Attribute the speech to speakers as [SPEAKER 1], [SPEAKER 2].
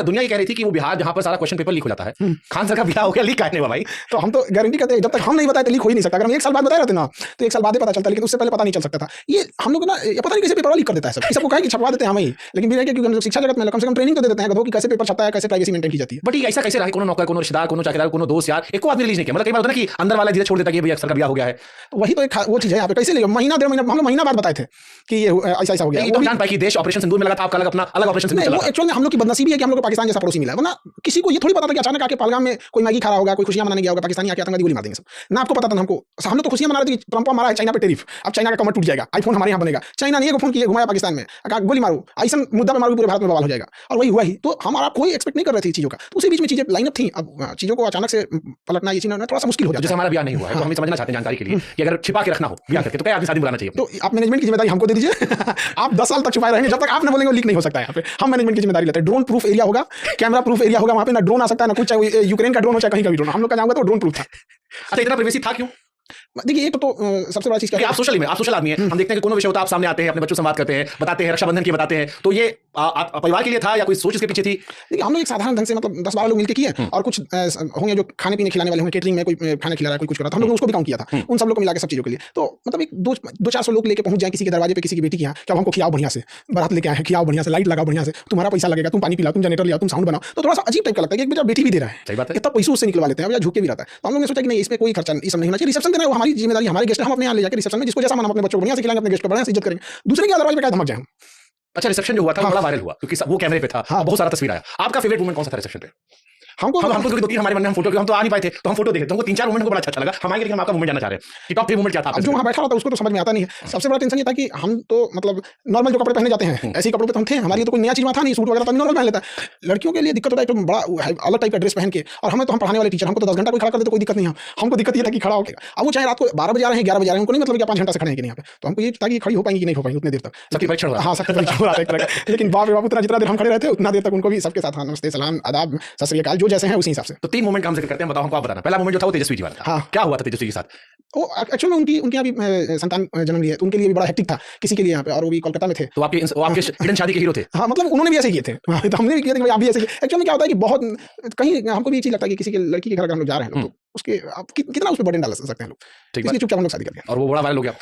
[SPEAKER 1] दुनिया ये कह रही थी कि वो बिहार जहां पर सारा क्वेश्चन पेपर लीक हो जाता है, खान सर का बिहार हो गया, लीक कहने भाई।
[SPEAKER 2] तो हम तो गारंटी करते हैं जब तक हम नहीं बताए तो लीक हो ही नहीं सकता। अगर हम एक साल बाद बताए रहते ना तो एक साल बाद ही पता चलता, लेकिन उससे पहले पता नहीं चल सकता था। ये हम लोग ना पता नहीं कैसे पेपर लीक कर देता है सब। सबको कहा कि छपवा देते हैं हम ही, लेकिन भी क्योंकि हम शिक्षा जगत में कम से कम ट्रेनिंग तो दे देते हैं कि कैसे पेपर छपता है, कैसे प्राइवेसी मेंटेन की जाती है।
[SPEAKER 1] बट ऐसा कैसे रहा? कोनो नौकर, कोनो रिश्तेदार, कोनो चाकरदार, कोनो दोस्त यार एको आदमी रिलीज नहीं किया। मतलब कई बार होता है ना कि अंदर वाला धीरे छोड़ देता है कि भैया सर का बिहार हो गया है।
[SPEAKER 2] वही तो एक वो चीज है यहाँ पे। कैसे ले महीना 1.5 महीना हम लोग महीना बाद बताए थे कि ये ऐसा ऐसा हो गया।
[SPEAKER 1] तो जान पाए कि देश ऑपरेशन सिंदूर में लगा था, आपका अलग अपना अलग ऑपरेशन सिंदूर चला।
[SPEAKER 2] एक्चुअली हम लोग की बदनसीबी है कि हम लोग को पाकिस्तान जैसा पड़ोसी मिला, वरना किसी को ये थोड़ी पता था कि अचानक आके पहलगाम में कोई मैगी खा रहा होगा, कोई खुशियां मनाने गया होगा, पाकिस्तानी आके आतंकवादी गोली मार देंगे सब ना। आपको पता था? हमको हम लोग तो खुशियां मना रहे थे कि ट्रंप मारा है चाइना पे टैरिफ, अब चाइना का कमर टूट जाएगा, आईफोन हमारे यहाँ बनेगा। चाइना ने एक फोन किया घुमाया पाकिस्तान में, गोली मारो, ऐसा मुद्दा पे मारो पूरे भारत में बवाल हो जाएगा, और वही हुआ ही। तो हमारा कोई एक्सपेक्ट नहीं कर रहे थे चीजों का, तो उसी बीच में चीजें लाइन अप थी। अब चीजों को अचानक से पलटना ये चीज थोड़ा सा मुश्किल हो जाता है।
[SPEAKER 1] जैसे हमारा ब्याह नहीं हुआ है तो हम समझना चाहते हैं जानकारी के लिए कि अगर छिपा के रखना हो ब्याह करके तो क्या आदमी शादी बुलाना चाहिए?
[SPEAKER 2] तो आप मैनेजमेंट की जिम्मेदारी हमको दे दीजिए। आप 10 साल तक छुपाए रहेंगे, जब तक आप ना बोलेंगे लीक नहीं हो सकता है। यहाँ पे हम मैनेजमेंट की जिम्मेदारी लेते हैं। ड्रोन प्रूफ एरिया होगा, कैमरा प्रूफ एरिया होगा, वहाँ पे ना ड्रोन आ सकता है ना कुछ, चाहे यूक्रेन का ड्रोन हो चाहे कहीं का भी ड्रोन, हम लोग का जाऊंगा तो ड्रोन प्रूफ था।
[SPEAKER 1] अच्छा, इतना प्राइवेसी था क्यों?
[SPEAKER 2] देखिए एक तो सबसे बड़ा चीज क्या है,
[SPEAKER 1] आप सोशल आदमी है, हम देखते हैं कि कोनो विषय होता है आप सामने आते हैं, अपने बच्चों से बात करते हैं, बताते हैं, रक्षाबंधन की बताते हैं। तो ये परिवार के लिए था या कोई सोच इसके पीछे थी?
[SPEAKER 2] देखिए हम लोग एक साधारण ढंग से मतलब 10-12 लोग मिलकर किए, और कुछ होंगे जो खाने पीने खिलाने वाले होंगे, केटरिंग में कोई खाना खिला रहा है, कोई कुछ कर रहा था, हम लोग उसको भी काउंट किया था। उन सब लोग को मिला के सब चीजों के लिए तो मतलब एक 200-400 लोग लेके पहुंच जाए किसी के दरवाजे पे, किसी की बेटी के यहाँ, क्या हमको खिलाओ बढ़िया से, बारात लेके आए, खिलाओ बढ़िया से, लाइट लगाओ बढ़िया से, तुम्हारा पैसा लगेगा, तुम पानी पिलाओ, तुम जनरेटर लिया, तुम साउंड बनाओ, तो थोड़ा सा अजीब टाइप का लगता है कि बेटा बेटी भी दे रहा है।
[SPEAKER 1] सही बात है,
[SPEAKER 2] इतना पैसा उससे निकलवा लेते हैं, या झुके भी रहता है। तो हम लोग ने सोचा कि नहीं, इसमें कोई खर्चा नहीं, सब नहीं होना चाहिए। रिसेप्शन देना है वो हमारी जिम्मेदारी, हमारे गेस्ट हम अपने यहाँ ले जाकर रिसेप्शन में जिसको जैसा मन हम अपने बच्चों को बढ़िया से खिलाएंगे, अपने गेस्ट को बढ़िया से इज्जत करेंगे, दूसरे के दरवाजे पे क्या धमक जाए हम।
[SPEAKER 1] अच्छा, रिसेप्शन जो हुआ था बड़ा वायरल हुआ क्योंकि वो कैमरे पे था, बहुत सारा तस्वीर आया। आपका फेवरेट मोमेंट कौन सा था रिसेप्शन पे? हमको क्योंकि 2-3 हमारे मन में हम फोटो, हम तो आ नहीं पाए थे तो हम फोटो देखे, तो हमको 3-4 मोमेंट को बड़ा अच्छा लगा। हम आएंगे लेकिन हम आपका मोमेंट जानना चाह रहे हैं कि टॉप 3 मोमेंट क्या था?
[SPEAKER 2] जो वहाँ बैठा था उसको तो समझ में आता नहीं है। सबसे बड़ा टेंशन ये था कि हम तो मतलब नॉर्मल जो कपड़े पहने जाते हैं ऐसे ही कपड़े पे तो हम थे, हमारे लिए तो कोई नया चीज वहाँ था नहीं, सूट वगैरह तो नॉर्मल पहन लेता है। लड़कियों के लिए दिक्कत होता है एक बड़ा अलग टाइप का ड्रेस पहन के, और हमें तो हम पढ़ाने वाले टीचर, हमको तो 10 घंटा कोई खड़ा कर दे तो कोई दिक्कत नहीं है, हमको दिक्कत ये था कि खड़ा होकर अब वो चाहे रात को 12 बजे आ रहे हैं, 11 बजे आ रहे हैं, उनको नहीं मतलब कि 5 घंटा से खड़े हैं कि नहीं यहाँ पे, तो हमको ये था कि खड़ी हो पाएंगी कि नहीं हो पाएंगी उतने देर तक।
[SPEAKER 1] सबकी परीक्षा हुआ,
[SPEAKER 2] हाँ सबकी परीक्षा हो रहा है एक तरह का, लेकिन बाप रे बाप उतना जितना देर हम खड़े रहते उतना देर तक उनको भी सबके साथ नमस्ते सलाम आदाब सत श्री अकाल जो जैसे हैं उसी हिसाब से।
[SPEAKER 1] तो 3 मोमेंट का हम जिक्र करते हैं, बताओ हमको आप बताना। पहला मोमेंट जो था वो तेजस्वी जी वाला था।
[SPEAKER 2] हाँ,
[SPEAKER 1] क्या हुआ था तेजस्वी के साथ?
[SPEAKER 2] वो एक्चुअली में उनके यहाँ भी संतान जन्म लिया, तो उनके लिए भी बड़ा हेक्टिक था किसी के लिए यहाँ पे, और वो भी कोलकाता में थे।
[SPEAKER 1] तो आपके हिडन शादी के हीरो थे?
[SPEAKER 2] हाँ मतलब उन्होंने भी ऐसे किए थे, तो हमने भी किए थे कि आप भी ऐसे किए। एक्चुअली में क्या होता है कि बहुत कहीं हमको भी ये चीज लगता है कि किसी के लड़की के घर अगर हम लोग जा रहे हैं तो उसके आप कितना उस पर बर्डन डाल सकते हैं लोग, इसलिए चुपचाप हम लोग शादी करते हैं।
[SPEAKER 1] और वो बड़ा वायरल हो गया।